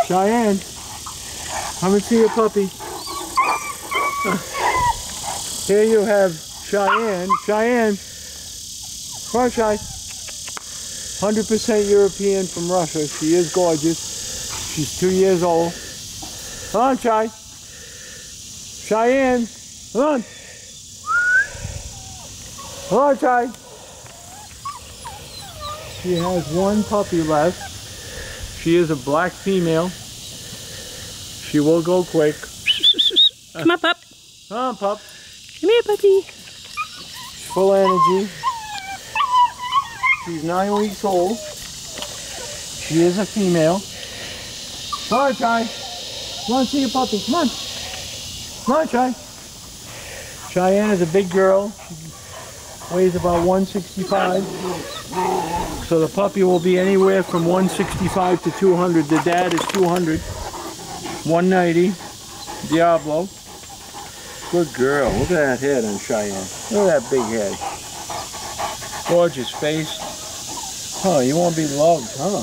Cheyenne, come and see your puppy. Here you have Cheyenne. Cheyenne, come on, Chey. 100% European from Russia. She is gorgeous. She's 2 years old. Come on, Chey. Cheyenne, come on. Come on, Chey. She has one puppy left. She is a black female. She will go quick. Come on, pup. Come on, pup. Come here, puppy. She's full of energy. She's 9 weeks old. She is a female. Come on, Chey. Come on, see your puppy. Come on. Come on, Chey. Cheyenne is a big girl. She weighs about 165. So the puppy will be anywhere from 165 to 200. The dad is 200. 190. Diablo. Good girl. Look at that head on Cheyenne. Look at that big head. Gorgeous face. Huh, you want to be loved, huh?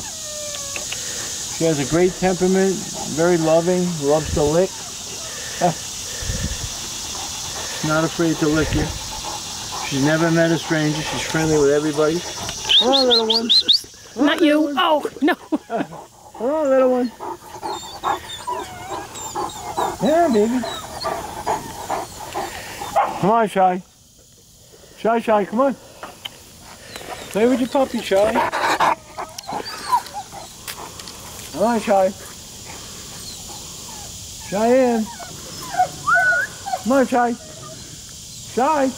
She has a great temperament, very loving, loves to lick. Not afraid to lick you. She's never met a stranger. She's friendly with everybody. Come on, little one. Come Not on, you. one. Oh, no. Come on, little one. Yeah, baby. Come on, Chey. Chey, come on. Play with your puppy, Chey. Come on, Chey. Cheyenne. Come on, Chey. Chey.